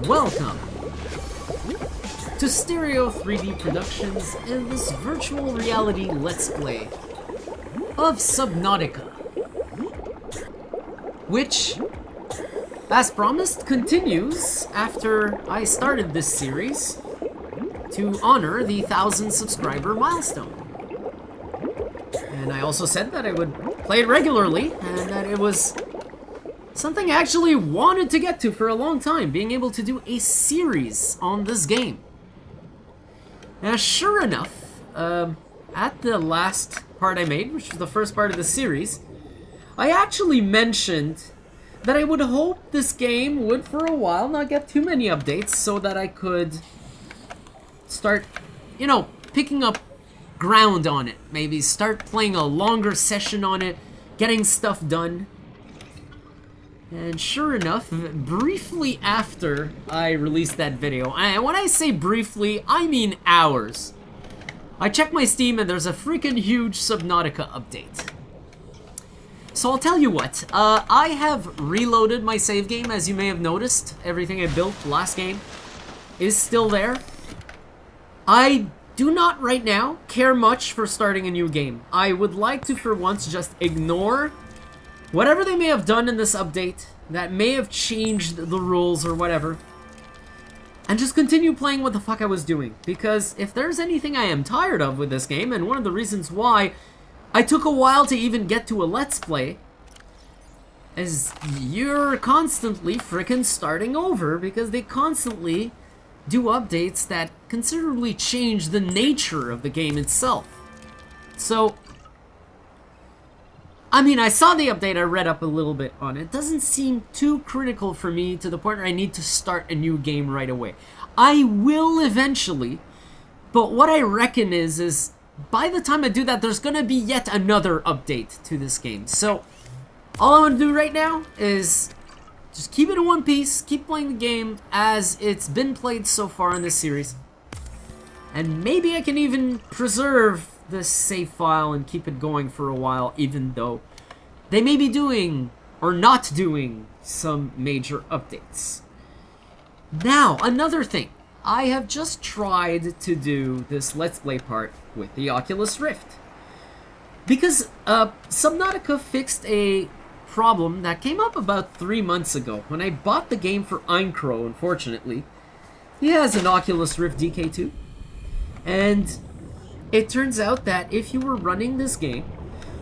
welcome to Stereo 3D Productions and this virtual reality Let's Play of Subnautica, which, as promised, continues after I started this series to honor the 1,000 subscriber milestone. And I also said that I would play it regularly and that it was something I actually wanted to get to for a long time, being able to do a series on this game. Now, sure enough, at the last part I made, which was the first part of the series, I actually mentioned that I would hope this game would, for a while, not get too many updates so that I could start, you know, picking up ground on it. Maybe start playing a longer session on it, getting stuff done. And sure enough, briefly after I released that video, and when I say briefly, I mean hours, I checked my Steam and there's a freaking huge Subnautica update. So I'll tell you what, I have reloaded my save game, as you may have noticed. Everything I built last game is still there. I do not right now care much for starting a new game. I would like to, for once, just ignore whatever they may have done in this update that may have changed the rules or whatever, and just continue playing what the fuck I was doing. Because if there's anything I am tired of with this game, and one of the reasons why I took a while to even get to a Let's Play, is you're constantly frickin' starting over, because they constantly do updates that considerably change the nature of the game itself. So, I mean, I saw the update, I read up a little bit on it. It doesn't seem too critical for me to the point where I need to start a new game right away. I will eventually, but what I reckon is by the time I do that, there's gonna be yet another update to this game. So, all I'm gonna do right now is just keep it in one piece, keep playing the game as it's been played so far in this series. And maybe I can even preserve this save file and keep it going for a while, even though they may be doing or not doing some major updates. Now, another thing. I have just tried to do this Let's Play part with the Oculus Rift, because Subnautica fixed a problem that came up about 3 months ago when I bought the game for Eincro. Unfortunately, he has an Oculus Rift DK2, and it turns out that if you were running this game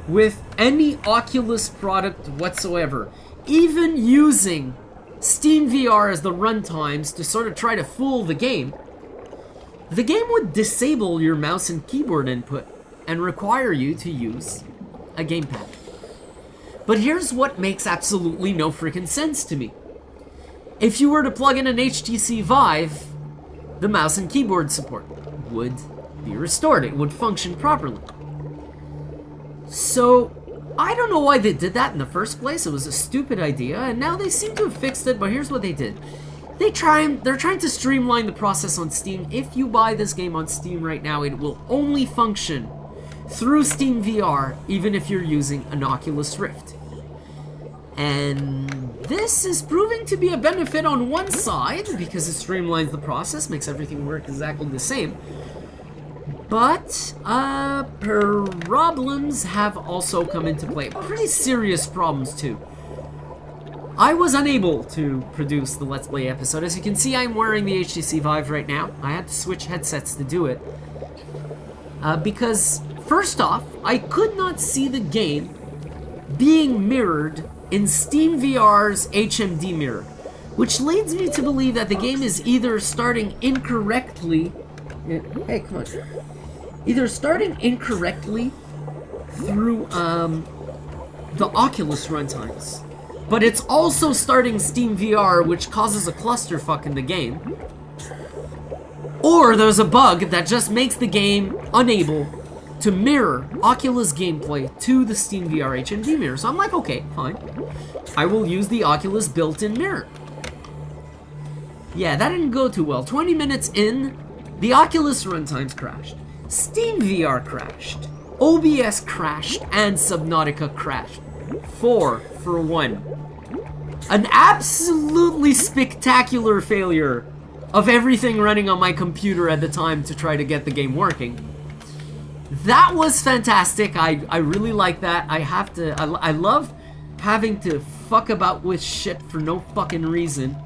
with any Oculus product whatsoever, even using SteamVR as the runtimes to sort of try to fool the game would disable your mouse and keyboard input and require you to use a gamepad. But here's what makes absolutely no freaking sense to me. If you were to plug in an HTC VIVE, the mouse and keyboard support would be restored. It would function properly. So, I don't know why they did that in the first place. It was a stupid idea, and now they seem to have fixed it, but here's what they did. They're trying to streamline the process on Steam. If you buy this game on Steam right now, it will only function through SteamVR, even if you're using an Oculus Rift. And this is proving to be a benefit on one side, because it streamlines the process, makes everything work exactly the same. But, problems have also come into play. Pretty serious problems, too. I was unable to produce the Let's Play episode. As you can see, I'm wearing the HTC VIVE right now. I had to switch headsets to do it. Because, first off, I could not see the game being mirrored in SteamVR's HMD mirror, which leads me to believe that the game is either starting incorrectly. Hey, come on. Either starting incorrectly through the Oculus runtimes, but it's also starting SteamVR, which causes a clusterfuck in the game, or there's a bug that just makes the game unable to mirror Oculus gameplay to the SteamVR HMD mirror. So I'm like, okay, fine. I will use the Oculus built-in mirror. Yeah, that didn't go too well. 20 minutes in, the Oculus runtimes crashed. SteamVR crashed. OBS crashed, and Subnautica crashed. 4 for 1. An absolutely spectacular failure of everything running on my computer at the time to try to get the game working. That was fantastic. I really like that. I love having to fuck about with shit for no fucking reason.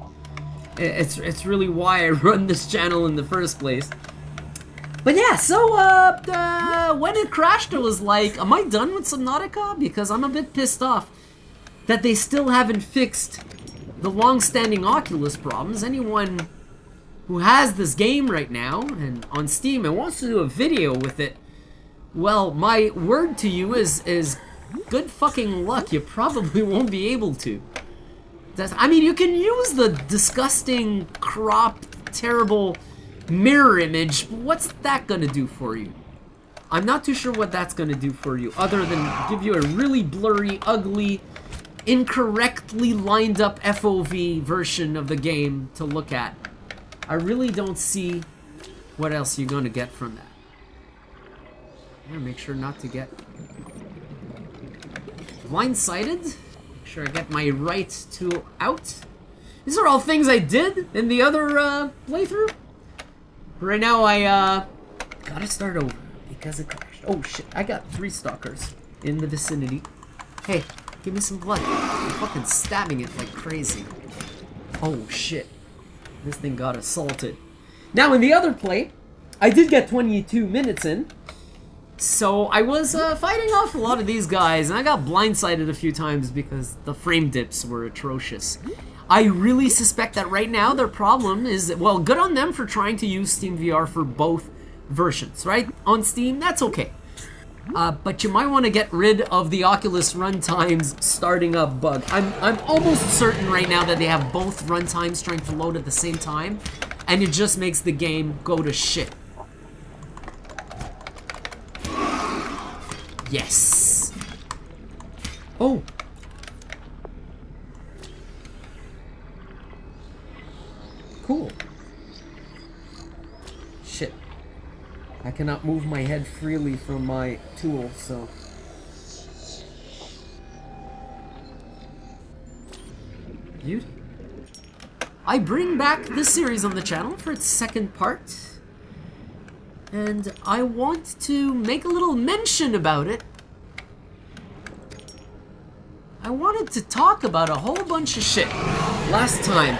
It's really why I run this channel in the first place. But yeah, so when it crashed, it was like, am I done with Subnautica? Because I'm a bit pissed off that they still haven't fixed the long-standing Oculus problems. Anyone who has this game right now and on Steam and wants to do a video with it, well, my word to you is good fucking luck. You probably won't be able to. I mean, you can use the disgusting, cropped, terrible mirror image, but what's that gonna do for you? I'm not too sure what that's gonna do for you, other than give you a really blurry, ugly, incorrectly lined up FOV version of the game to look at. I really don't see what else you're gonna get from that. I'm gonna make sure not to get blindsided. Make sure I get my right tool out. These are all things I did in the other playthrough. Right now I gotta start over because it crashed. Oh shit, I got 3 stalkers in the vicinity. Hey, give me some blood. I'm fucking stabbing it like crazy. Oh shit. This thing got assaulted. Now in the other play, I did get 22 minutes in. So I was fighting off a lot of these guys, and I got blindsided a few times because the frame dips were atrocious. I really suspect that right now their problem is, well, good on them for trying to use SteamVR for both versions, right? On Steam, that's okay. But you might want to get rid of the Oculus runtimes starting up bug. I'm almost certain right now that they have both runtimes trying to load at the same time, and it just makes the game go to shit. Yes. Oh. Cool. Shit. I cannot move my head freely from my tool, so... Beauty. I bring back this series on the channel for its second part. And I want to make a little mention about it. I wanted to talk about a whole bunch of shit last time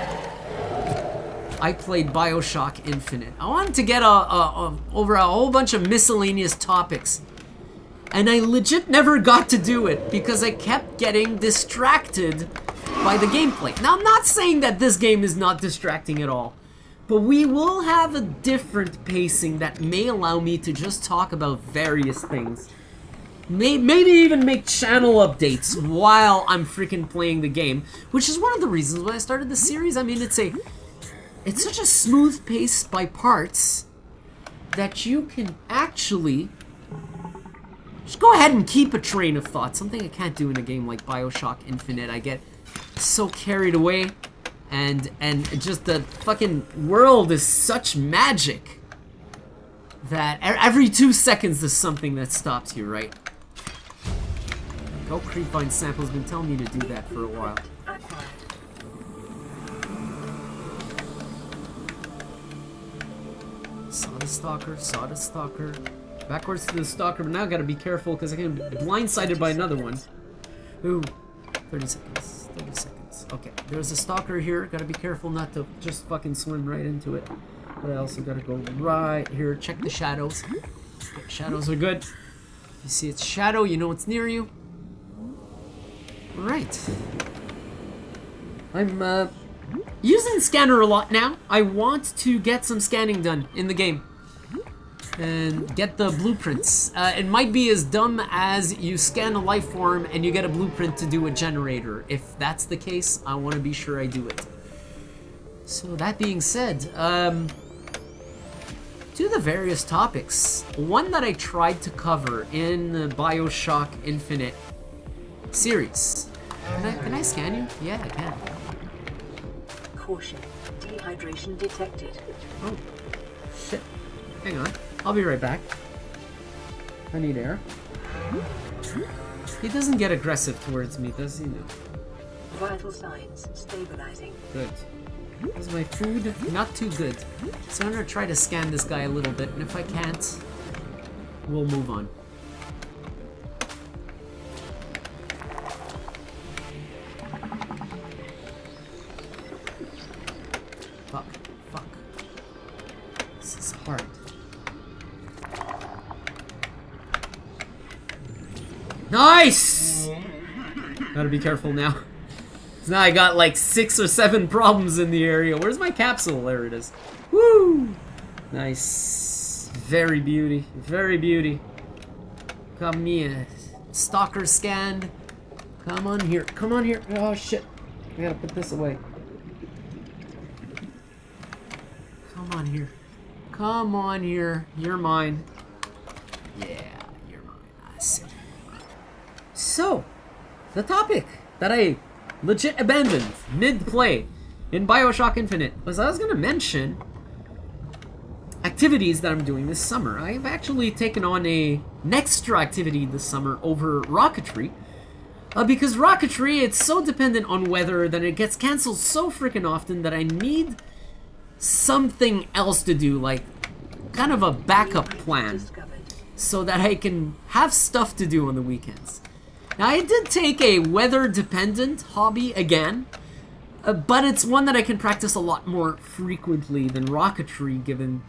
I played BioShock Infinite. I wanted to get over a whole bunch of miscellaneous topics. And I legit never got to do it because I kept getting distracted by the gameplay. Now, I'm not saying that this game is not distracting at all. But we will have a different pacing that may allow me to just talk about various things. Maybe even make channel updates while I'm freaking playing the game. Which is one of the reasons why I started this series. I mean, it's such a smooth pace by parts that you can actually just go ahead and keep a train of thought. Something I can't do in a game like BioShock Infinite. I get so carried away. And just the fucking world is such magic that every 2 seconds there's something that stops you, right? Oh, Creepvine Sample's been telling me to do that for a while. Saw the stalker, saw the stalker. Backwards to the stalker, but now I gotta be careful because I get blindsided by another one. Ooh, 30 seconds, 30 seconds. Okay, there's a stalker here. Gotta be careful not to just fucking swim right into it. But I also gotta go right here. Check the shadows. Okay, shadows are good. If you see its shadow, you know it's near you. Alright. I'm using scanner a lot now. I want to get some scanning done in the game. And get the blueprints. It might be as dumb as you scan a life form and you get a blueprint to do a generator. If that's the case, I want to be sure I do it. So that being said, to the various topics. One that I tried to cover in the BioShock Infinite series. Can I scan you? Yeah, I can. Caution, dehydration detected. Oh, shit. Hang on. I'll be right back. I need air. He doesn't get aggressive towards me, does he? No. Vital signs stabilizing. Good. Is my food not too good? So I'm gonna try to scan this guy a little bit, and if I can't, we'll move on. Fuck. This is hard. Nice! Gotta be careful now. So now I got like 6 or 7 problems in the area. Where's my capsule? There it is. Woo! Nice. Very beauty. Very beauty. Come here. Stalker scanned. Come on here. Come on here. Oh shit. I gotta put this away. Come on here. Come on here. You're mine. Yeah, you're mine. I see. So, the topic that I legit abandoned mid-play in BioShock Infinite was I was going to mention activities that I'm doing this summer. I've actually taken on an extra activity this summer over rocketry because rocketry, it's so dependent on weather that it gets canceled so freaking often that I need something else to do, like kind of a backup plan so that I can have stuff to do on the weekends. Now, I did take a weather-dependent hobby again, but it's one that I can practice a lot more frequently than rocketry, given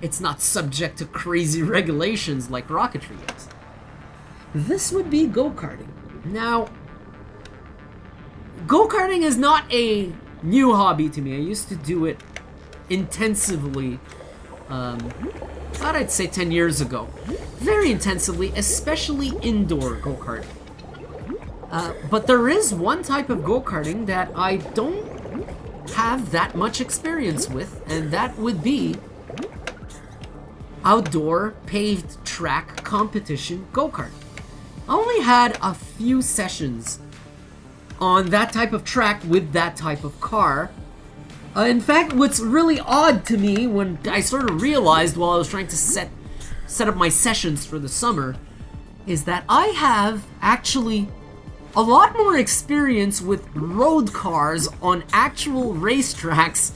it's not subject to crazy regulations like rocketry is. This would be go-karting. Now, go-karting is not a new hobby to me. I used to do it intensively, I'd say 10 years ago. Very intensively, especially indoor go-karting. But there is one type of go-karting that I don't have that much experience with, and that would be outdoor paved track competition go-karting. I only had a few sessions on that type of track with that type of car. In fact, what's really odd to me when I sort of realized while I was trying to set up my sessions for the summer is that I have actually a lot more experience with road cars on actual racetracks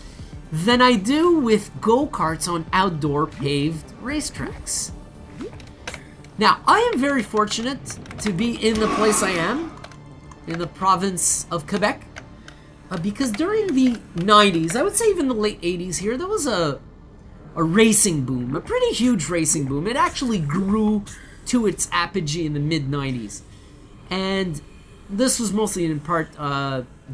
than I do with go-karts on outdoor paved racetracks. Now, I am very fortunate to be in the place I am, in the province of Quebec, because during the 90s, I would say even the late 80s here, there was a racing boom, a pretty huge racing boom. It actually grew to its apogee in the mid-90s. And this was mostly in part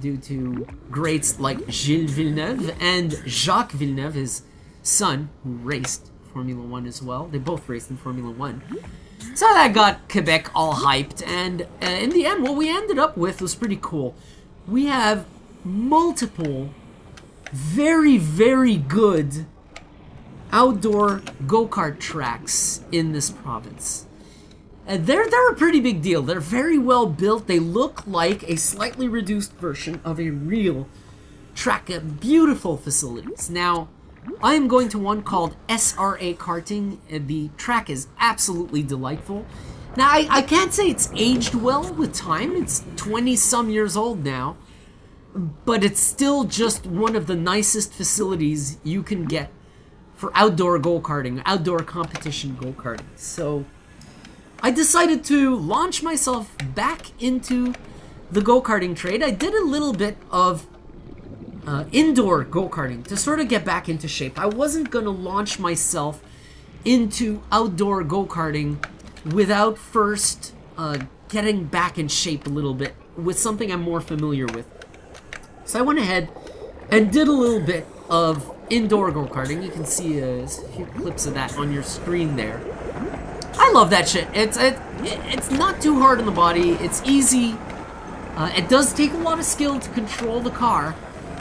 due to greats like Gilles Villeneuve and Jacques Villeneuve, his son, who raced Formula 1 as well. They both raced in Formula 1. So that got Quebec all hyped, and in the end, what we ended up with was pretty cool. We have multiple very, very good outdoor go-kart tracks in this province. They're a pretty big deal. They're very well built. They look like a slightly reduced version of a real track. Beautiful facilities. Now, I am going to one called SRA Karting. The track is absolutely delightful. Now, I can't say it's aged well with time. It's 20-some years old now. But it's still just one of the nicest facilities you can get for outdoor go-karting, outdoor competition go-karting. So I decided to launch myself back into the go-karting trade. I did a little bit of indoor go-karting to sort of get back into shape. I wasn't going to launch myself into outdoor go-karting without first getting back in shape a little bit with something I'm more familiar with. So I went ahead and did a little bit of indoor go-karting. You can see a few clips of that on your screen there. I love that shit. It's not too hard on the body. It's easy. It does take a lot of skill to control the car.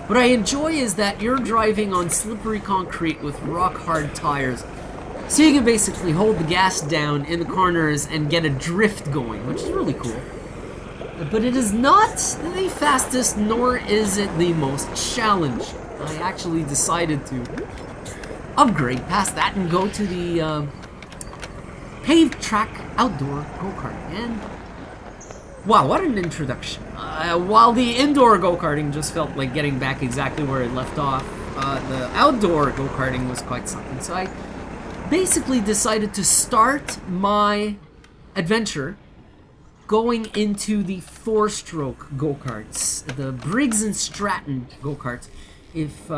What I enjoy is that you're driving on slippery concrete with rock-hard tires. So you can basically hold the gas down in the corners and get a drift going, which is really cool. But it is not the fastest, nor is it the most challenging. I actually decided to upgrade past that and go to the paved track outdoor go-kart. And Wow, what an introduction. While the indoor go-karting just felt like getting back exactly where it left off, the outdoor go-karting was quite something. So I basically decided to start my adventure going into the 4-stroke go-karts, the Briggs & Stratton go-karts. If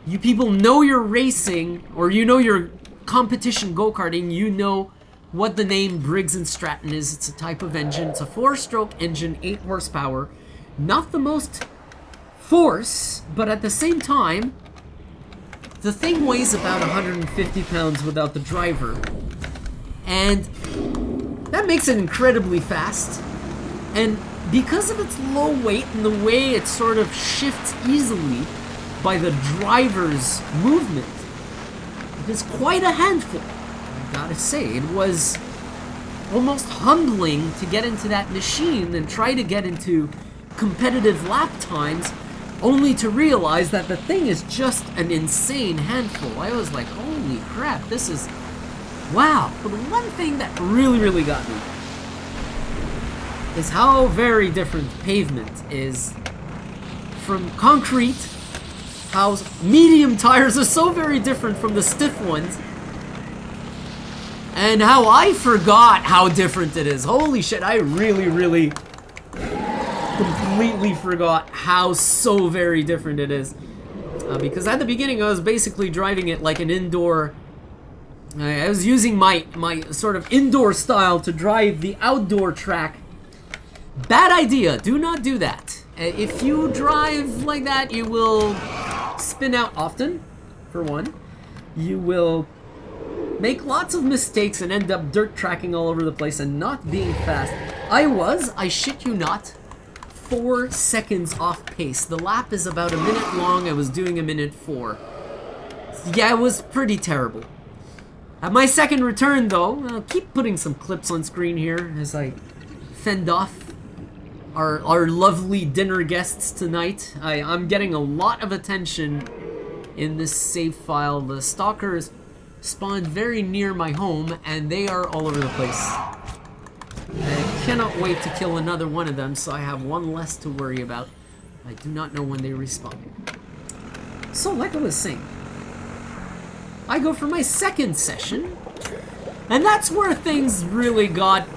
you people know your racing, or you know your competition go-karting, you know what the name Briggs & Stratton is. It's a type of engine. It's a 4-stroke engine, 8 horsepower. Not the most force, but at the same time, the thing weighs about 150 pounds without the driver. And that makes it incredibly fast. And because of its low weight and the way it sort of shifts easily by the driver's movement, it is quite a handful. I gotta say, it was almost humbling to get into that machine and try to get into competitive lap times, only to realize that the thing is just an insane handful. I was like, holy crap, this is... wow. But the one thing that really got me is how very different pavement is from concrete, how medium tires are so very different from the stiff ones, and how I forgot how different it is. Holy shit, I really completely forgot how so very different it is. Because at the beginning I was basically driving it like an indoor... I was using my sort of indoor style to drive the outdoor track. Bad idea. Do not do that. If you drive like that, you will spin out often, for one. You will make lots of mistakes and end up dirt tracking all over the place and not being fast. I shit you not, 4 seconds off pace. The lap is about a minute long. I was doing a minute 4. Yeah, it was pretty terrible. At my second return, though, I'll keep putting some clips on screen here as I fend off our lovely dinner guests tonight. I'm getting a lot of attention in this save file. The stalkers spawned very near my home, and they are all over the place. I cannot wait to kill another one of them, so I have one less to worry about. I do not know when they respawn. So, like I was saying, I go for my second session, and that's where things really got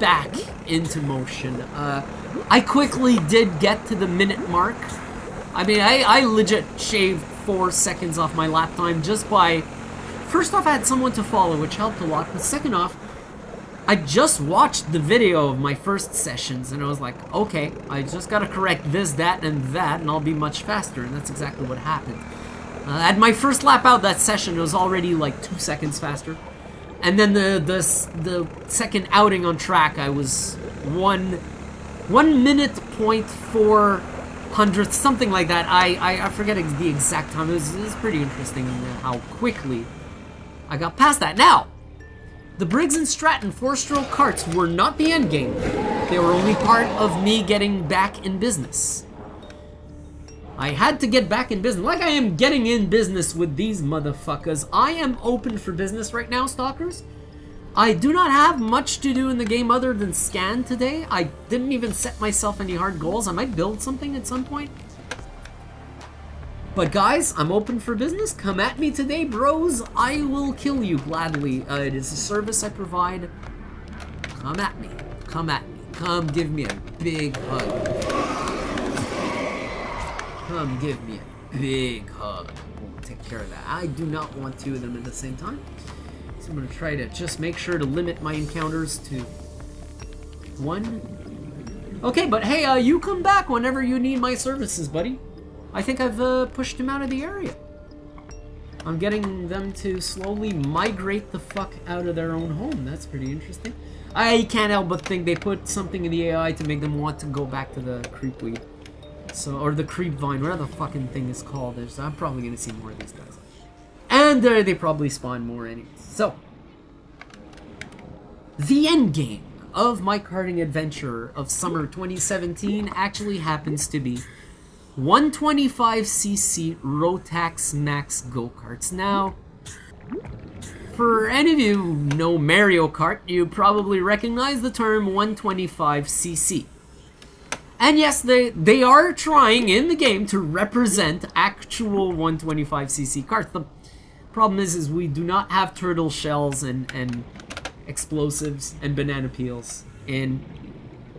back into motion. I quickly did get to the minute mark. I mean, I legit shaved 4 seconds off my lap time just by... First off, I had someone to follow, which helped a lot, but second off, I just watched the video of my first sessions, and I was like, okay, I just gotta correct this, that, and I'll be much faster, and that's exactly what happened. At my first lap out that session, it was already like 2 seconds faster. And then the second outing on track, I was 1 minute point 4 hundredths, something like that. I forget the exact time. It was pretty interesting how quickly I got past that. Now, the Briggs & Stratton 4-stroke karts were not the end game. They were only part of me getting back in business. I had to get back in business, like I am getting in business with these motherfuckers. I am open for business right now, stalkers. I do not have much to do in the game other than scan today. I didn't even set myself any hard goals. I might build something at some point. But guys, I'm open for business. Come at me today, bros. I will kill you gladly. It is a service I provide. Come at me. Come at me. Come give me a big hug. Come give me a big hug. We'll take care of that. I do not want 2 of them at the same time. So I'm going to try to just make sure to limit my encounters to 1. Okay, but hey, you come back whenever you need my services, buddy. I think I've pushed him out of the area. I'm getting them to slowly migrate the fuck out of their own home. That's pretty interesting. I can't help but think they put something in the AI to make them want to go back to the creepweed. So, or the creep vine, whatever the fucking thing is called. I'm probably gonna see more of these guys. And they probably spawn more anyways. So, the end game of my karting adventure of summer 2017 actually happens to be 125cc Rotax Max go-karts. Now, for any of you who know Mario Kart, you probably recognize the term 125cc. And yes, they are trying in the game to represent actual 125cc karts. The problem is we do not have turtle shells and explosives and banana peels in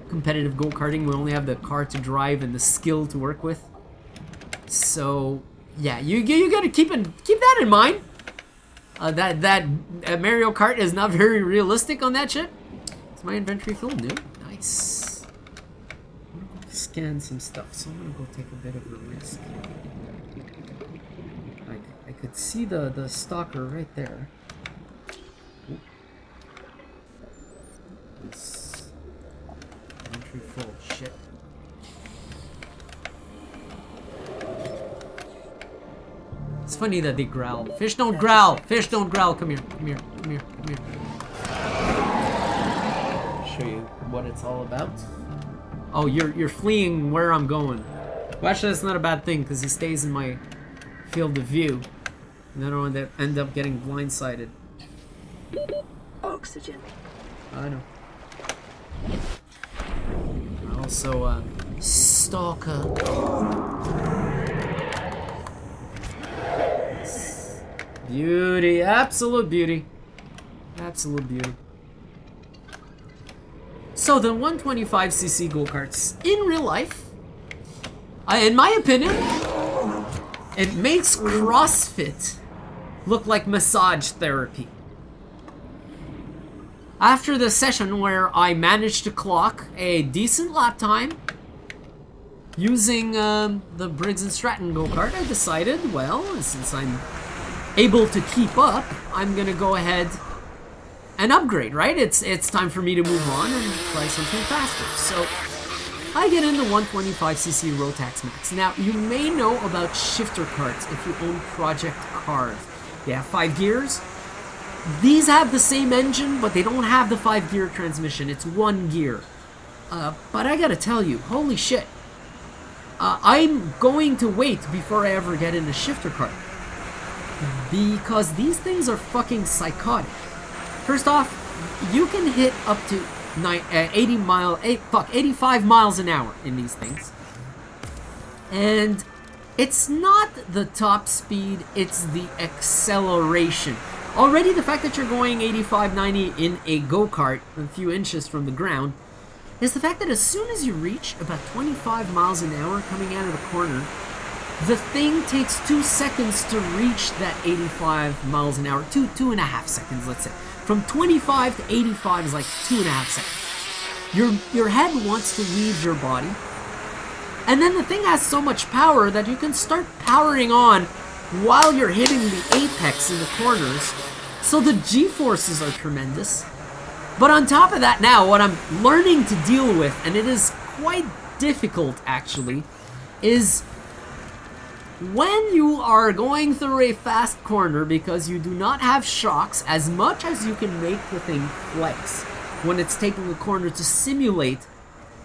competitive go-karting. We only have the car to drive and the skill to work with. So yeah, you gotta keep that in mind. That Mario Kart is not very realistic on that shit. Is my inventory full? No. Nice. I'm gonna go scan some stuff, so I'm gonna go take a bit of a risk. I could see the stalker right there. Ooh. This inventory full. Shit. It's funny that they growl. Fish don't growl. Fish don't growl. Come here. Come here. Come here. Come here. I'll show you what it's all about. Oh, you're fleeing where I'm going. Well, actually, that's not a bad thing because he stays in my field of view, and I don't end up getting blindsided. Oxygen. I know. Also, stalker. Beauty, absolute beauty. Absolute beauty. So the 125cc go-karts in real life, in my opinion, it makes CrossFit look like massage therapy. After the session where I managed to clock a decent lap time using the Briggs & Stratton go-kart, I decided, well, since I'm able to keep up, I'm gonna go ahead and upgrade, right? It's time for me to move on and try something faster. So I get into 125cc Rotax Max. Now, you may know about shifter karts if you own Project Cars. They have 5 gears. These have the same engine, but they don't have the 5-gear transmission. It's 1 gear. But I gotta tell you, holy shit. I'm going to wait before I ever get in a shifter kart, because these things are fucking psychotic. First off, you can hit up to 85 miles an hour in these things. And it's not the top speed, it's the acceleration. Already the fact that you're going 85, 90 in a go-kart a few inches from the ground is the fact that as soon as you reach about 25 miles an hour coming out of the corner, the thing takes 2 seconds to reach that 85 miles an hour. 2.5 seconds, let's say. From 25 to 85 is like 2.5 seconds. Your head wants to leave your body. And then the thing has so much power that you can start powering on while you're hitting the apex in the corners. So the G-forces are tremendous. But on top of that now, what I'm learning to deal with, and it is quite difficult actually, is when you are going through a fast corner because you do not have shocks, as much as you can make the thing flex when it's taking a corner to simulate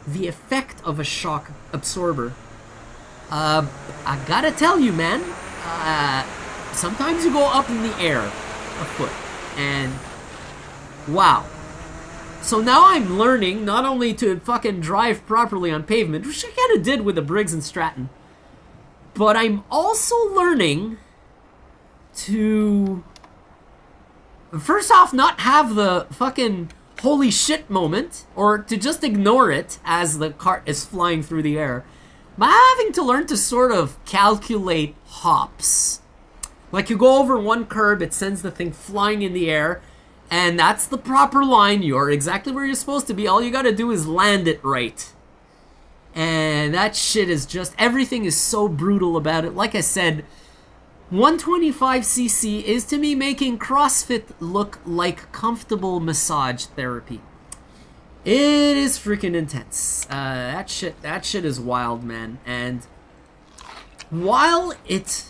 the effect of a shock absorber, I gotta tell you, man, sometimes you go up in the air a foot, and wow. So now I'm learning not only to fucking drive properly on pavement, which I kinda did with the Briggs & Stratton, but I'm also learning to, first off, not have the fucking holy shit moment, or to just ignore it as the cart is flying through the air. I'm having to learn to sort of calculate hops. Like you go over one curb, it sends the thing flying in the air, and that's the proper line. You're exactly where you're supposed to be. All you gotta do is land it right. And that shit is just, everything is so brutal about it. Like I said, 125cc is to me making CrossFit look like comfortable massage therapy. It is freaking intense. That shit is wild, man. And while it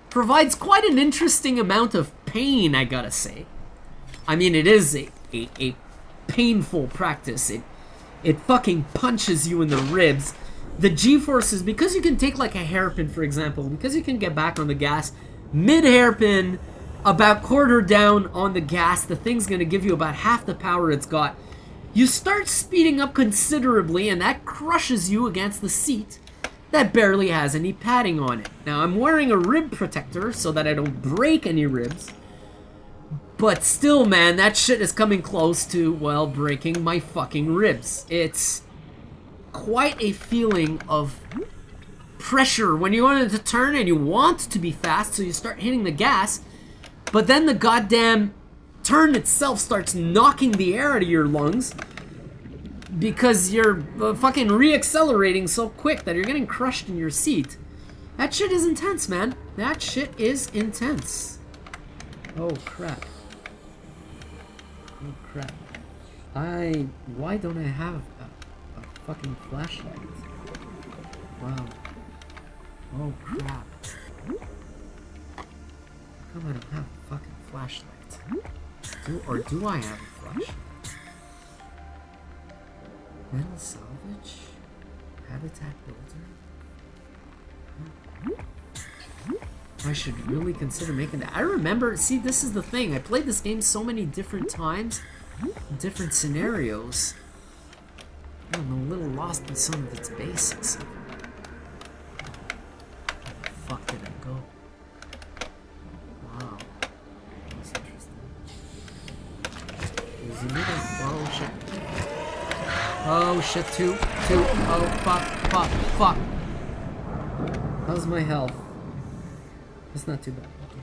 provides quite an interesting amount of pain, I gotta say. I mean, it is a painful practice. It fucking punches you in the ribs. The G-forces, because you can take like a hairpin, for example, because you can get back on the gas mid-hairpin, about quarter down on the gas, the thing's gonna give you about half the power it's got. You start speeding up considerably, and that crushes you against the seat that barely has any padding on it. Now, I'm wearing a rib protector so that I don't break any ribs. But still, man, that shit is coming close to, well, breaking my fucking ribs. It's quite a feeling of pressure when you want to turn and you want to be fast, so you start hitting the gas, but then the goddamn turn itself starts knocking the air out of your lungs because you're fucking re-accelerating so quick that you're getting crushed in your seat. That shit is intense, man. That shit is intense. Oh, crap. Oh, crap. Why don't I have a fucking flashlight? Wow. Oh, crap. How come I don't have a fucking flashlight? Do I have a flashlight? Metal salvage? Habitat builder? I should really consider making that. I remember, see, this is the thing. I played this game so many different times, different scenarios. I'm a little lost in some of its basics. Where the fuck did I go? Wow. That's interesting. There's another. Oh shit. Oh shit, two. Oh fuck. How's my health? That's not too bad. Okay.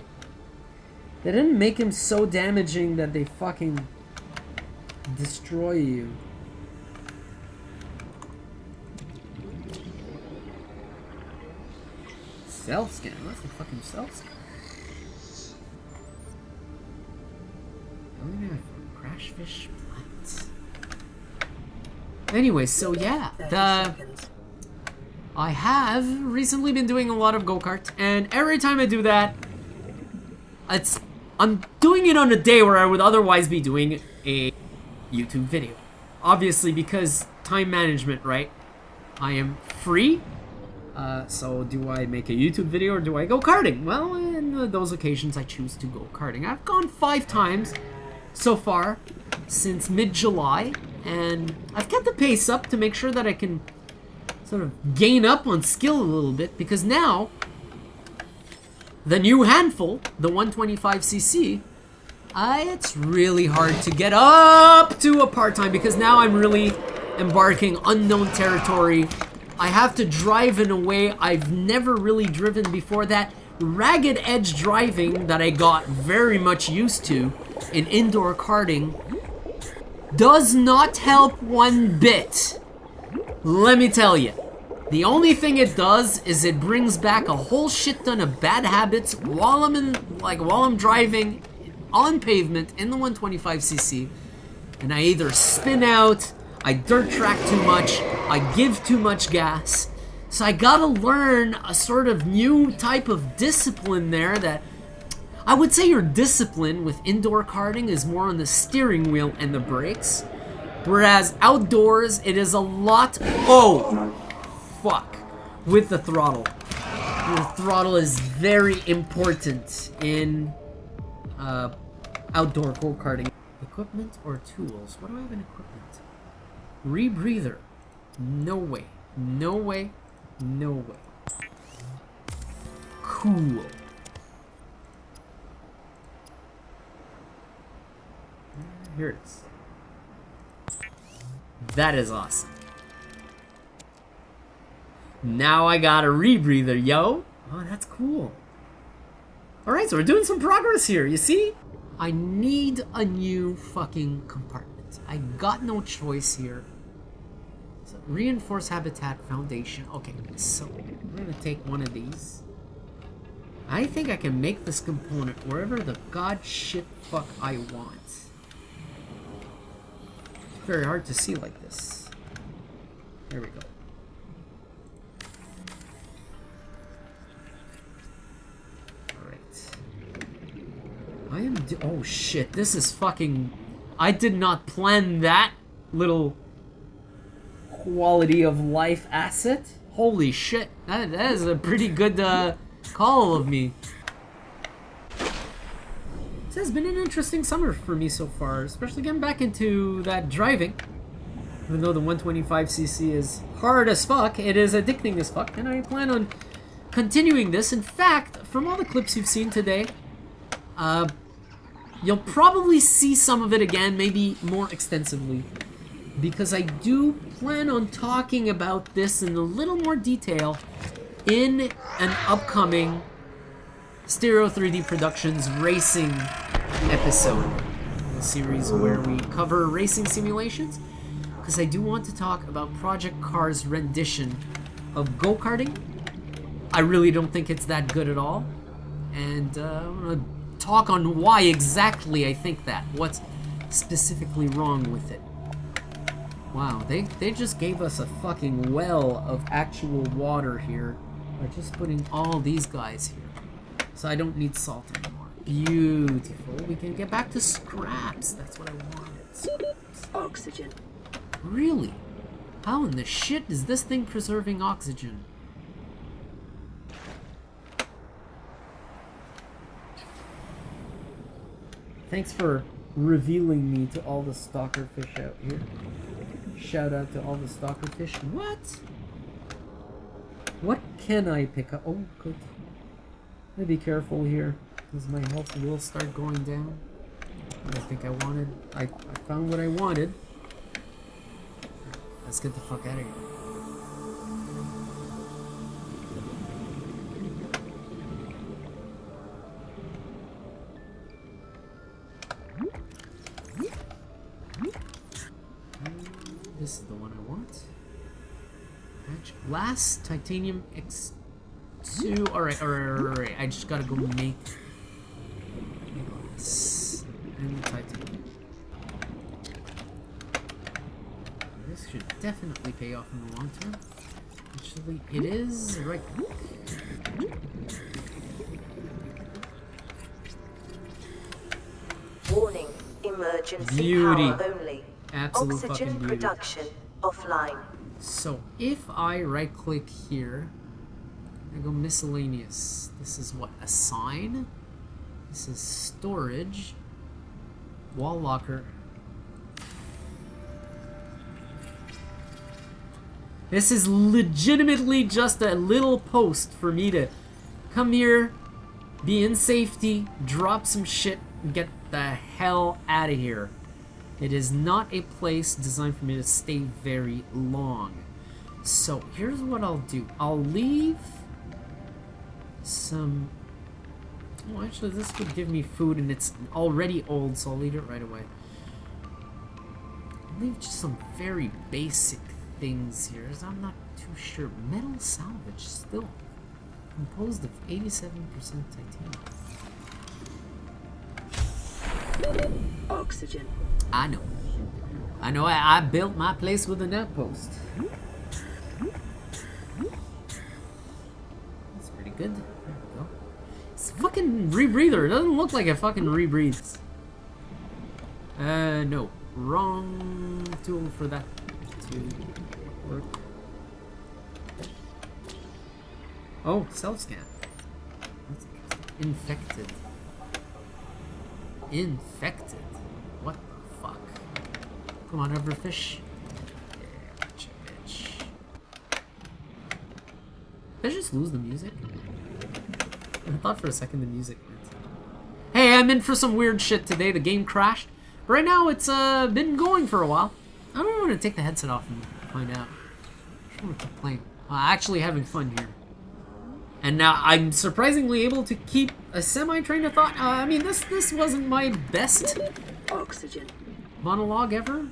They didn't make him so damaging that they fucking destroy you. Self-scan? What's the fucking self-scan? Crashfish plants. Anyway, so yeah, I have recently been doing a lot of go-kart, and every time I do that, I'm doing it on a day where I would otherwise be doing a YouTube video. Obviously, because time management, right? I am free. So do I make a YouTube video or do I go karting? Well, in those occasions I choose to go karting. I've gone 5 times so far since mid-July, and I've kept the pace up to make sure that I can sort of gain up on skill a little bit, because now the new handful, the 125cc, it's really hard to get up to a part-time, because now I'm really embarking unknown territory. I have to drive in a way I've never really driven before. That ragged edge driving that I got very much used to in indoor karting does not help one bit. Let me tell you. The only thing it does is it brings back a whole shit ton of bad habits while I'm driving on pavement in the 125cc, and I either spin out, I dirt track too much, I give too much gas. So I gotta learn a sort of new type of discipline there. That I would say your discipline with indoor karting is more on the steering wheel and the brakes, whereas outdoors it is a lot, with the throttle. The throttle is very important in outdoor go-karting. Equipment or tools? What do I have in equipment? Rebreather. No way. No way. No way. Cool. Here it is. That is awesome. Now I got a rebreather, yo. Oh, that's cool. Alright, so we're doing some progress here, you see? I need a new fucking compartment. I got no choice here. So, reinforce habitat foundation. Okay, so I'm gonna take one of these. I think I can make this component wherever the god shit fuck I want. It's very hard to see like this. There we go. Oh shit, this is fucking... I did not plan that little quality of life asset. Holy shit, that is a pretty good call of me. This has been an interesting summer for me so far, especially getting back into that driving. Even though the 125cc is hard as fuck, it is addicting as fuck, and I plan on continuing this. In fact, from all the clips you've seen today, you'll probably see some of it again, maybe more extensively, because I do plan on talking about this in a little more detail in an upcoming Stereo 3D Productions racing episode, a series where we cover racing simulations, because I do want to talk about Project Cars' rendition of go-karting. I really don't think it's that good at all, and I'm going to talk on why exactly I think that, what's specifically wrong with it. Wow, they just gave us a fucking well of actual water here by just putting all these guys here. So I don't need salt anymore. Beautiful. We can get back to scraps. That's what I wanted. Oxygen. Really? How in the shit is this thing preserving oxygen? Thanks for revealing me to all the stalker fish out here. Shout out to all the stalker fish. What? What can I pick up? Oh, good. I'm gonna be careful here, because my health will start going down. I think I wanted... I found what I wanted. Let's get the fuck out of here. This is the one I want. Match glass, titanium X2. Alright. I just gotta go make glass and the titanium. This should definitely pay off in the long term. Actually, it is right. Warning. Emergency Beauty. power only. Absolute Oxygen fucking beauty. production offline. So if I right click here, I go miscellaneous. This is what? A sign? This is storage. Wall locker. This is legitimately just a little post for me to come here, be in safety, drop some shit, and get the hell out of here. It is not a place designed for me to stay very long. So here's what I'll do. I'll leave some... Oh, actually, this would give me food, and it's already old, so I'll leave it right away. I'll leave just some very basic things here, as I'm not too sure. Metal salvage, still composed of 87% titanium. Oxygen. I know. I built my place with an outpost. That's pretty good. There we go. It's a fucking rebreather. It doesn't look like it fucking rebreathes. No. Wrong tool for that to work. Oh, self-scan. That's interesting. Infected. Infected. What the fuck? Come on, everfish. Yeah, bitch. Did I just lose the music? I thought for a second the music went. Hey, I'm in for some weird shit today. The game crashed. But right now, it's been going for a while. I don't want to take the headset off and find out. I just want to keep playing. Actually having fun here. And now I'm surprisingly able to keep a semi-train of thought. I mean, this wasn't my best Oxygen. monologue ever,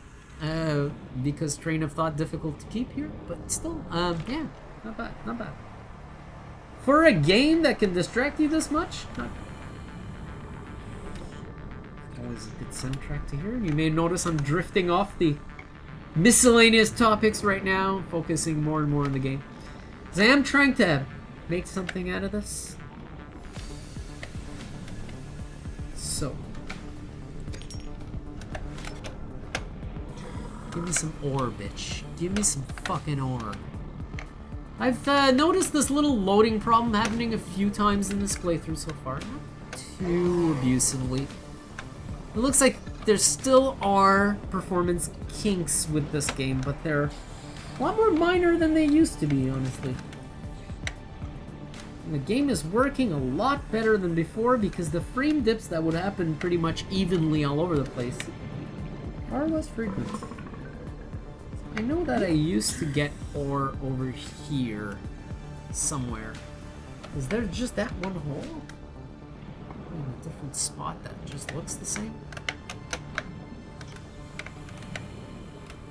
because train of thought difficult to keep here. But still, yeah, not bad, not bad. For a game that can distract you this much, not bad. Always a good soundtrack to hear. You may notice I'm drifting off the miscellaneous topics right now, focusing more and more on the game. Because I am trying to make something out of this. So, give me some ore, bitch. Give me some fucking ore. I've noticed this little loading problem happening a few times in this playthrough so far. Not too abusively. It looks like there still are performance kinks with this game, but they're a lot more minor than they used to be, honestly. And the game is working a lot better than before because the frame dips that would happen pretty much evenly all over the place are less frequent. I know that I used to get ore over here somewhere. Is there just that one hole? In a different spot that just looks the same?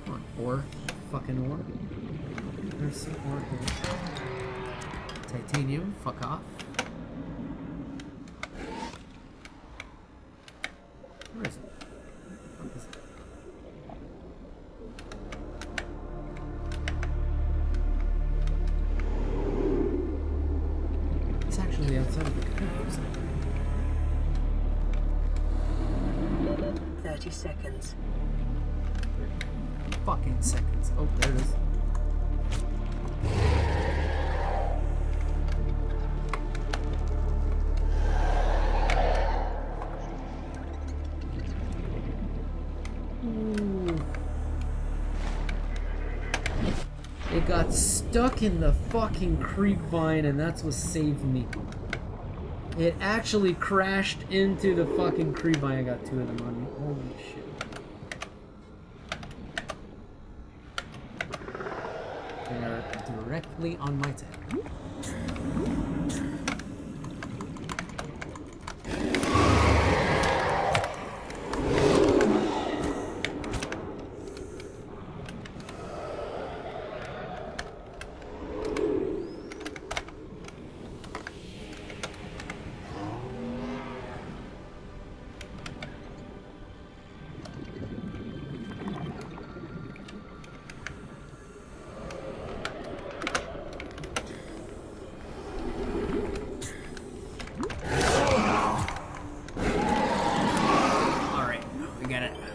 Come on, ore. Fucking ore. There's some ore here. Titanium, fuck off. Where is it? Where the fuck is it? It's actually outside of the cliff or something. 30 seconds. Fucking seconds. Oh, there it is. Ooh. It got stuck in the fucking creep vine and that's what saved me. It actually crashed into the fucking creep vine. I got 2 of them on me. Holy shit. They are directly on my tail.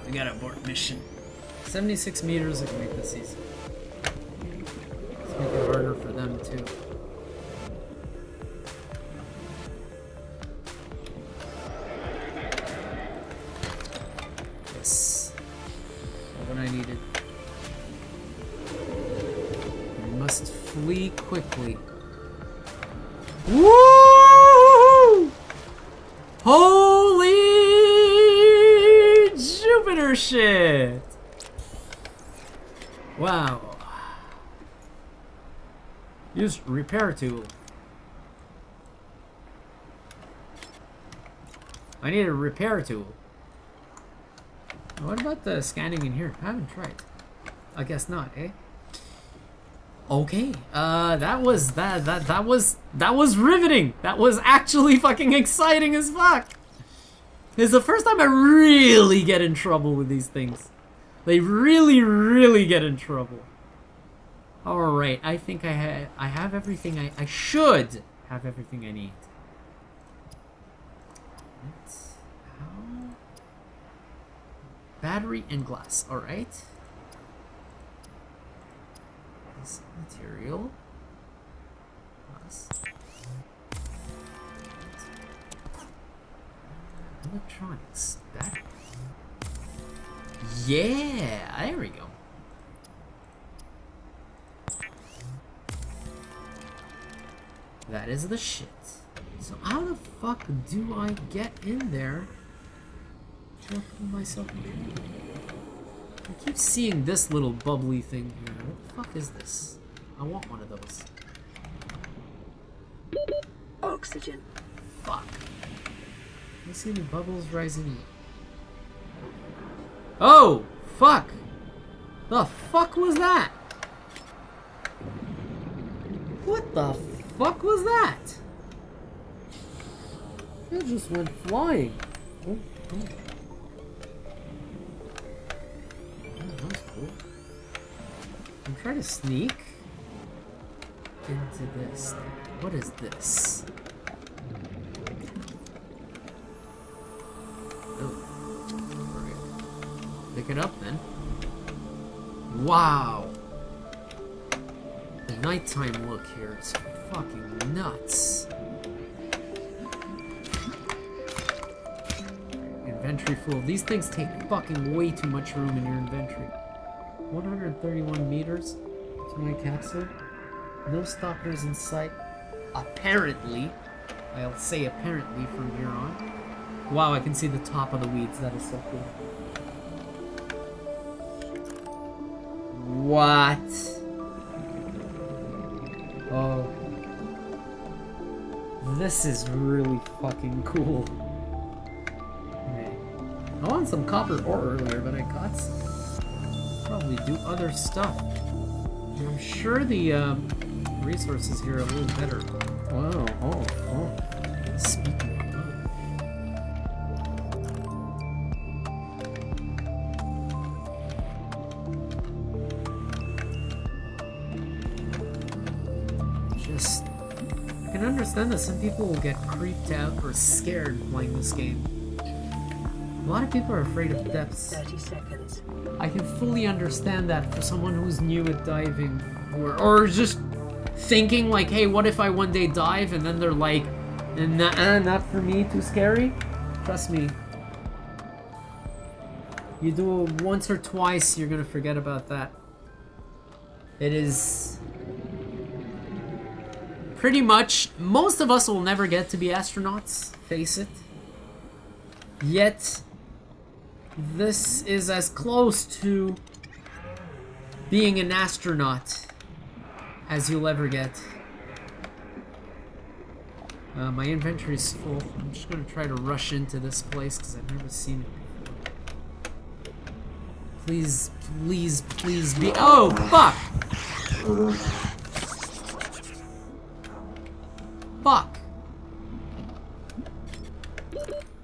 We gotta abort mission. 76 meters, I can make this easy. Let's make it harder for them too. Yes. What I needed. We must flee quickly. Woo! Holy Jupiter shit! Wow. Use repair tool. I need a repair tool. What about the scanning in here? I haven't tried. I guess not, eh? Okay. That was riveting. That was actually fucking exciting as fuck. This is the first time I really get in trouble with these things. They really, really get in trouble. Alright, I think I have everything I should have everything I need. How? Battery and glass, alright. This material. Glass. Electronics. Battery. Yeah, there we go. That is the shit. So how the fuck do I get in there? Should I put myself in there? I keep seeing this little bubbly thing here. What the fuck is this? I want one of those. Oxygen. Fuck. I see any bubbles rising. Oh! Fuck! The fuck was that? What the fuck was that? It just went flying. Oh, oh. That was cool. I'm trying to sneak into this. What is this? Pick it up then. Wow. The nighttime look here is fucking nuts. inventory full. These things take fucking way too much room in your inventory. 131 meters to my capsule. No stalkers in sight. Apparently. I'll say apparently from here on. Wow, I can see the top of the weeds. That is so cool. What? Oh. This is really fucking cool. Okay. I wanted some copper ore earlier, but I got some. Probably do other stuff. I'm sure the resources here are a little better. Wow, oh. Speaking of. I can understand that some people will get creeped out or scared playing this game. A lot of people are afraid of depths. 30 seconds. I can fully understand that for someone who's new at diving, or just thinking like, hey, what if I one day dive, and then they're like, nah, not for me, too scary. Trust me. You do it once or twice, you're gonna forget about that. It is... pretty much, most of us will never get to be astronauts, face it. Yet, this is as close to being an astronaut as you'll ever get. My inventory is full. I'm just gonna try to rush into this place because I've never seen it before. Please, please, please be— oh, fuck! Fuck!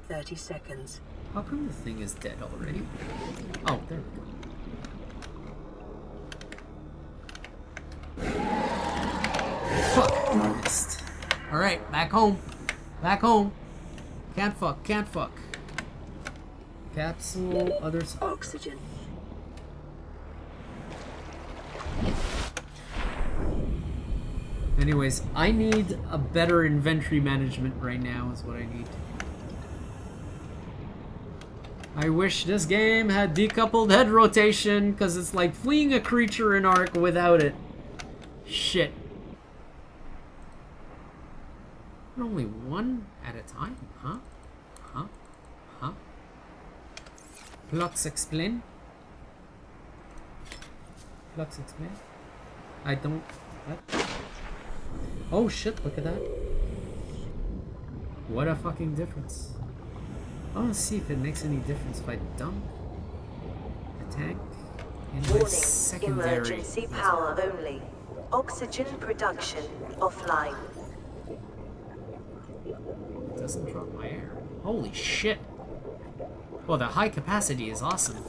30 seconds. How come the thing is dead already? Oh, there we go. Fuck! I missed. Alright, back home. Back home. Can't fuck, can't fuck. Capsule, others. Oxygen. Anyways, I need a better inventory management right now is what I need. I wish this game had decoupled head rotation, because it's like fleeing a creature in Ark without it. Shit. Only one at a time, huh? Huh? Huh? Flux explain? Flux explain? I don't... what? Oh shit, look at that. What a fucking difference. I want to see if it makes any difference if I dump a tank in my secondary. Emergency power only. Oxygen production offline. It doesn't drop my air. Holy shit. Well, the high capacity is awesome.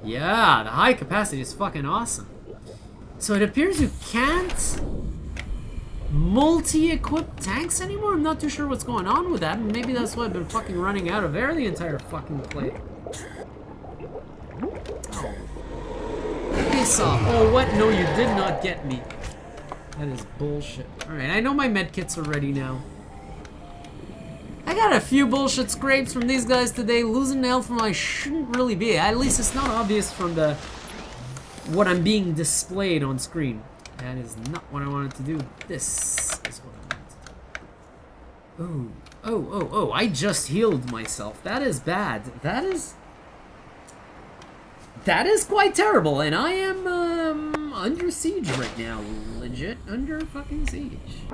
Yeah, the high capacity is fucking awesome. So it appears you can't multi-equip tanks anymore? I'm not too sure what's going on with that. Maybe that's why I've been fucking running out of air the entire fucking play. Oh. Piss off. Oh, what? No, you did not get me. That is bullshit. Alright, I know my medkits are ready now. I got a few bullshit scrapes from these guys today. Losing health from I shouldn't really be. At least it's not obvious from the what I'm being displayed on screen. That is not what I wanted to do. This is what I wanted to do. Oh, I just healed myself. That is bad. That is quite terrible, and I am under siege right now. Legit under fucking siege.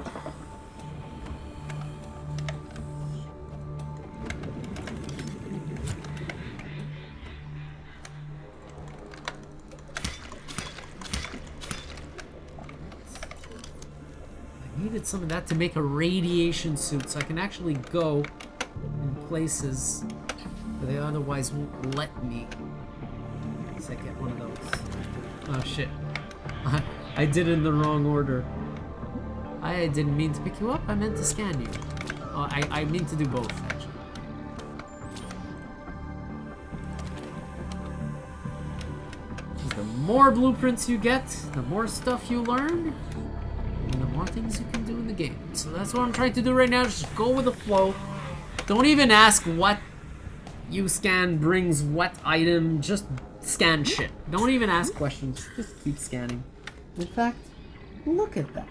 Needed some of that to make a radiation suit so I can actually go in places where they otherwise won't let me. So I get one of those. Oh shit. I did it in the wrong order. I didn't mean to pick you up, I meant to scan you. Oh, I mean to do both, actually. The more blueprints you get, the more stuff you learn. And the more things you can do in the game. So that's what I'm trying to do right now, just go with the flow. Don't even ask what You scan brings what item, just scan shit. Don't even ask questions, just keep scanning. In fact, look at that.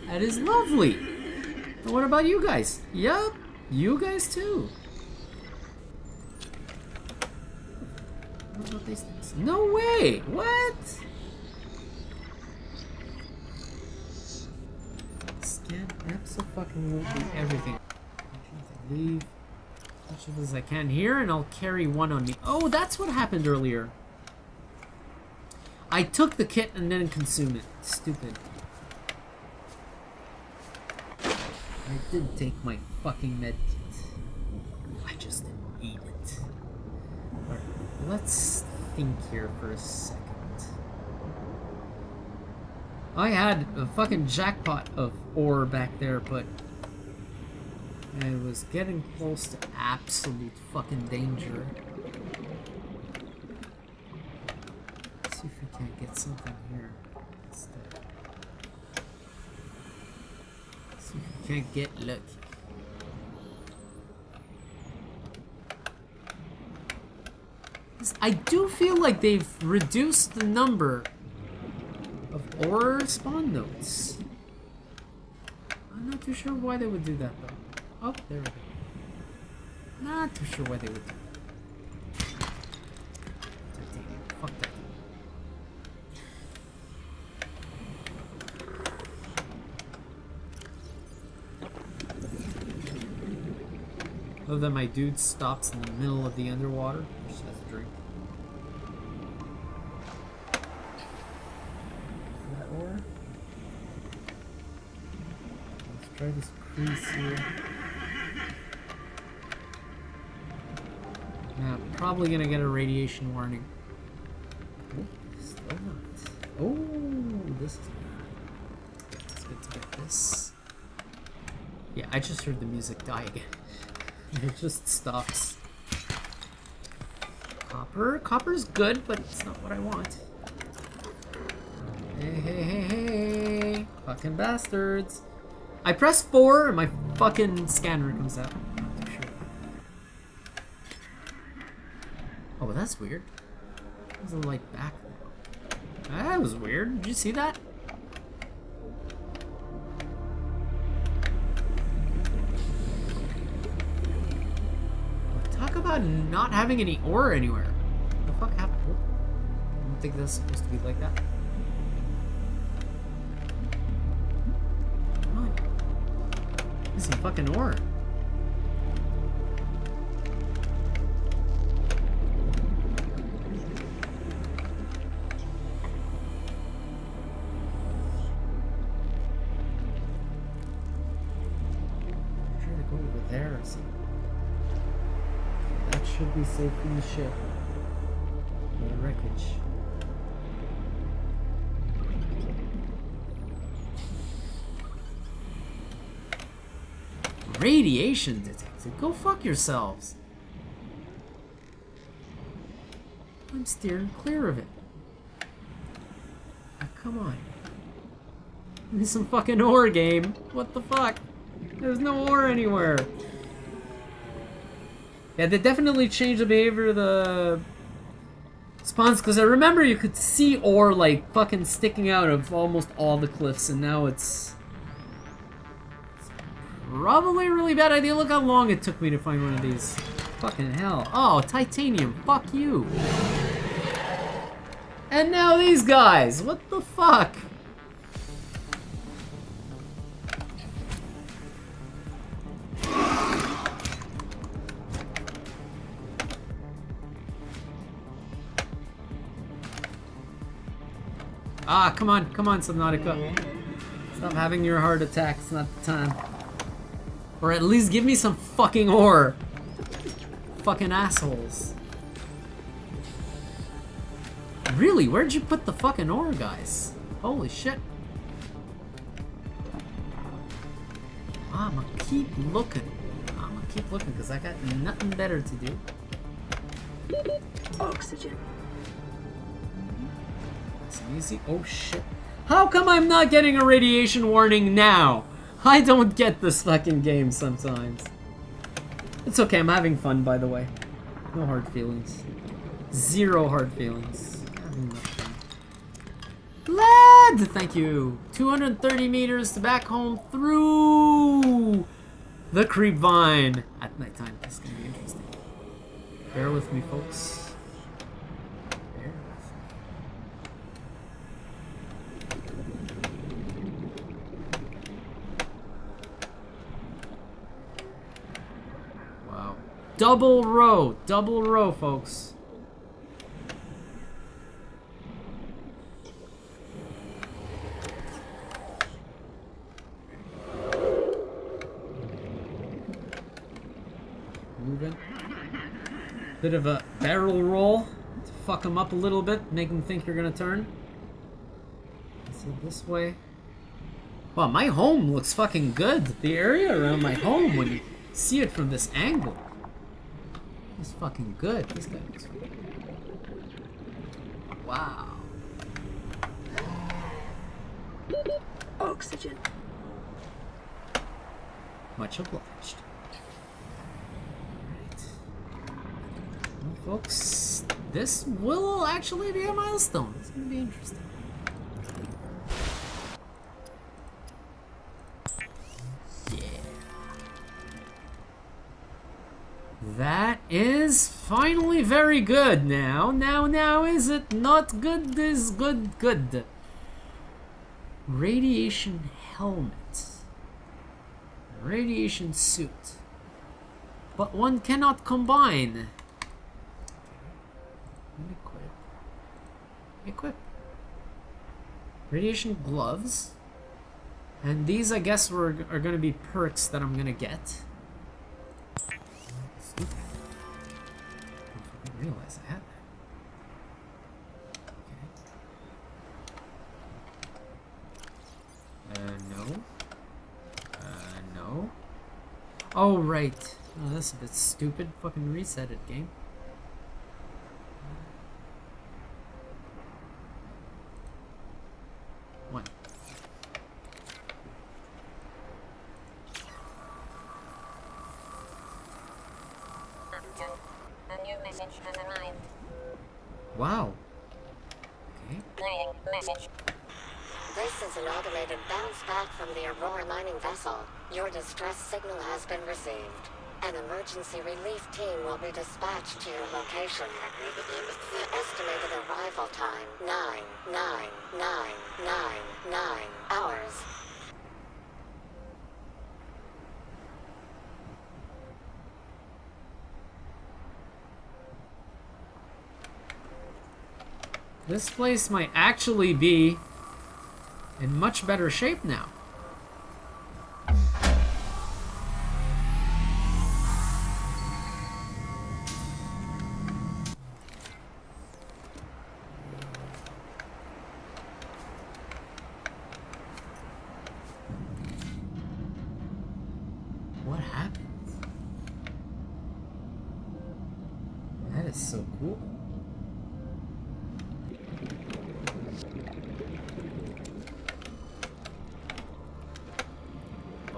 That is lovely. And what about you guys? Yup, you guys too. What about these things? No way! What? Scan abso-fucking-lutely everything. Leave as much of as I can here, and I'll carry one on me. Oh, that's what happened earlier. I took the kit and didn't consume it. Stupid. I did take my fucking med kit. I just didn't need it. Alright, let's think here for a second. I had a fucking jackpot of ore back there, but I was getting close to absolute fucking danger. Let's see if we can't get something here instead. See if we can't get lucky. I do feel like they've reduced the number of ore spawn nodes. I'm not too sure why they would do that though. Oh, there we go. Not too sure why they would do that. Titanium. Fuck that. Love that my dude stops in the middle of the underwater. Just has a drink. Is that ore? Let's try this crease here. Now, I'm probably gonna get a radiation warning. Oh, still not. Oh, this is good. It's good to get this. Yeah, I just heard the music die again. It just stops. Copper. Copper's good, but it's not what I want. Hey, hey, hey, hey. Fucking bastards. I press 4 and my fucking scanner comes out. Not too sure. Oh, well, that's weird. There's a light back now. That was weird. Did you see that? Talk about not having any ore anywhere. What the fuck happened? I don't think that's supposed to be like that. Come on. There's some fucking ore. I'm trying to go over there or something. That should be safe from the ship. Or the wreckage. Radiation detected? Go fuck yourselves. I'm steering clear of it. Oh, come on. This is some fucking ore game. What the fuck? There's no ore anywhere. Yeah, they definitely changed the behavior of the spawns, because I remember you could see ore like fucking sticking out of almost all the cliffs, and now it's probably a really bad idea. Look how long it took me to find one of these. Fucking hell. Oh, titanium. Fuck you. And now these guys. What the fuck? Ah, come on, Subnautica. Stop having your heart attack, it's not the time. Or at least give me some fucking ore. Fucking assholes. Really, where'd you put the fucking ore, guys? Holy shit. I'm gonna keep looking. Because I got nothing better to do. Oxygen. Easy. Oh shit. How come I'm not getting a radiation warning now? I don't get this fucking game sometimes. It's okay, I'm having fun, by the way. No hard feelings. Zero hard feelings. Having enough fun. Lad! Thank you. 230 meters to back home through the creep vine at nighttime. This is gonna be interesting. Bear with me, folks. Bear with me. Wow. Double row, folks. Moving. Bit of a barrel roll to fuck them up a little bit, make them think you're gonna turn. Let's head this way. Wow, my home looks fucking good. The area around my home, when you see it from this angle, is fucking good. This guy looks good. Wow. Oxygen. Much obliged. Folks, this will actually be a milestone. It's gonna be interesting. Yeah. That is finally very good now. Now, is it not good? Is good. Radiation helmet. Radiation suit. But one cannot combine. Equip. Radiation gloves. And these, I guess, are going to be perks that I'm going to get. Stupid. I didn't realize I had that. Okay. No. No. Oh, right. Oh, that's a bit stupid. Fucking reset it, game. One. A new message has arrived. Wow. Okay. Playing message. This is an automated bounce back from the Aurora mining vessel. Your distress signal has been received. An emergency relief team will be dispatched to your location. Estimated arrival time, 9 hours. This place might actually be in much better shape now. What happened? That is so cool.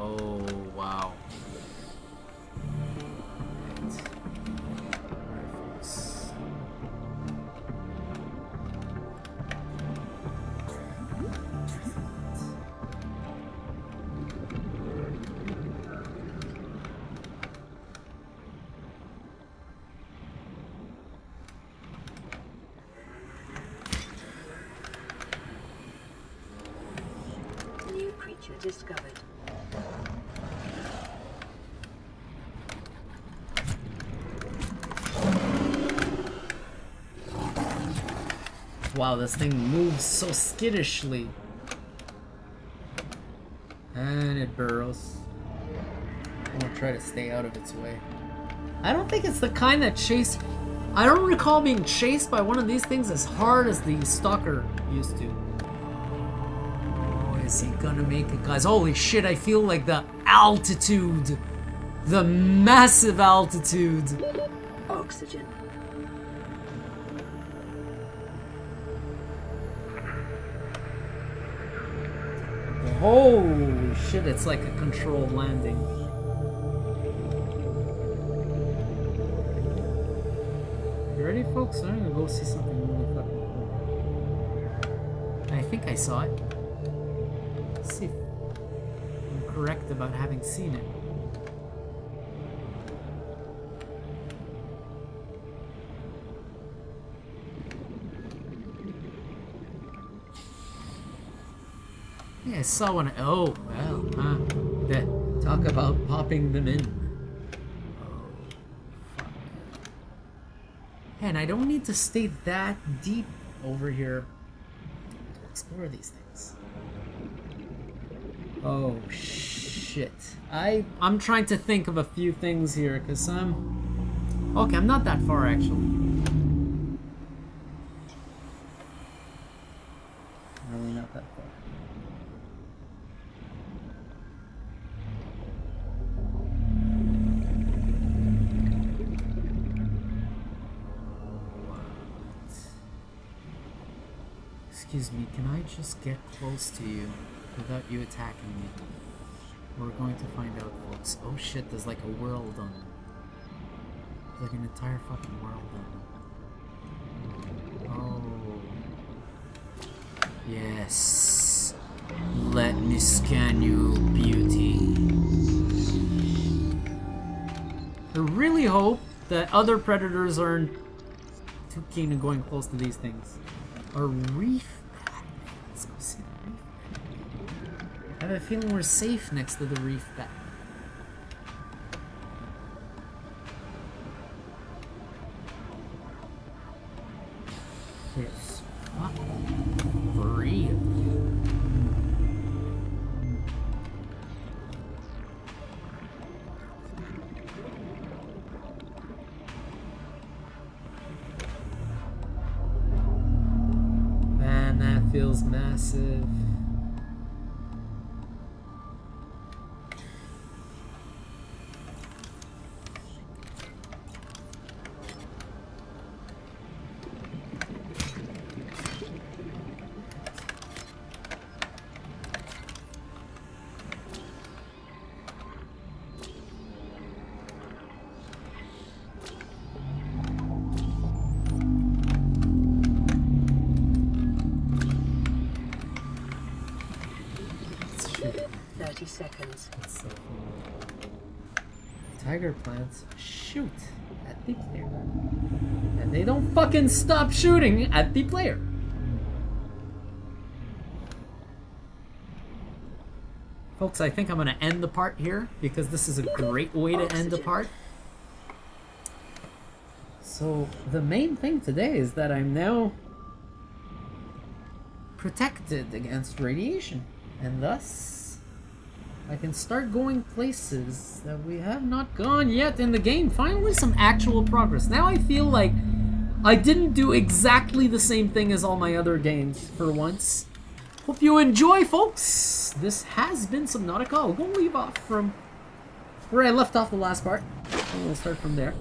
Oh, wow. Right. Alright, folks. New creature discovered. Wow, this thing moves so skittishly. And it burrows. I'm gonna try to stay out of its way. I don't think it's the kind that I don't recall being chased by one of these things as hard as the stalker used to. Oh, is he gonna make it, guys? Holy shit, I feel like the altitude. The massive altitude. Oxygen. Holy shit, it's like a controlled landing. You ready, folks? I'm gonna go see something really fucking cool. I think I saw it. Let's see if I'm correct about having seen it. Yeah, I saw one. Oh, well, huh. Talk about popping them in. Oh, fuck. And I don't need to stay that deep over here to explore these things. Oh, shit. I'm trying to think of a few things here, because okay, I'm not that far, actually. Really not that far. Excuse me, can I just get close to you without you attacking me? We're going to find out, folks. Oh shit, there's like a world on them. There's like an entire fucking world on them. Oh. Yes. Let me scan you, beauty. I really hope that other predators aren't too keen on going close to these things. A reef. Let's go see the reef. I have a feeling we're safe next to the reef bed. There's fucking 3 of you. Man, that feels massive. Seconds. That's so cool. Tiger plants shoot at the player. And they don't fucking stop shooting at the player. Folks, I think I'm gonna end the part here because this is a great way to end the part. So the main thing today is that I'm now protected against radiation, and thus I can start going places that we have not gone yet in the game. Finally, some actual progress. Now I feel like I didn't do exactly the same thing as all my other games for once. Hope you enjoy, folks. This has been Subnautica. I'll go leave off from where I left off the last part. And we'll start from there.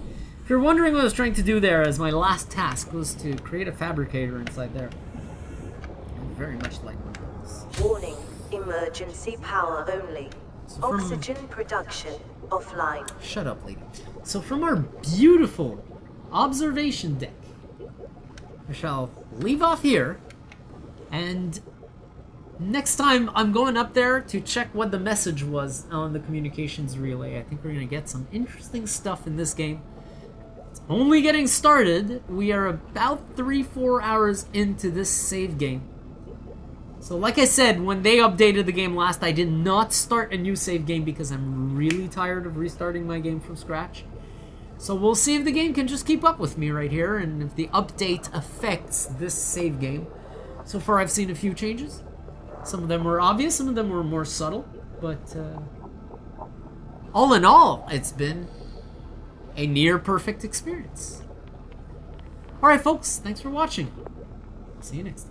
If you're wondering what I was trying to do there, as my last task was to create a fabricator inside there. I very much like one of those. Warning, emergency power only. So from, Oxygen production offline. Shut up, lady. So from our beautiful observation deck, I shall leave off here, and next time I'm going up there to check what the message was on the communications relay. I think we're going to get some interesting stuff in this game. It's only getting started. We are about 3-4 hours into this save game. So like I said, when they updated the game last, I did not start a new save game because I'm really tired of restarting my game from scratch. So we'll see if the game can just keep up with me right here, and if the update affects this save game. So far I've seen a few changes. Some of them were obvious, some of them were more subtle, but all in all, it's been a near perfect experience. Alright folks, thanks for watching. See you next time.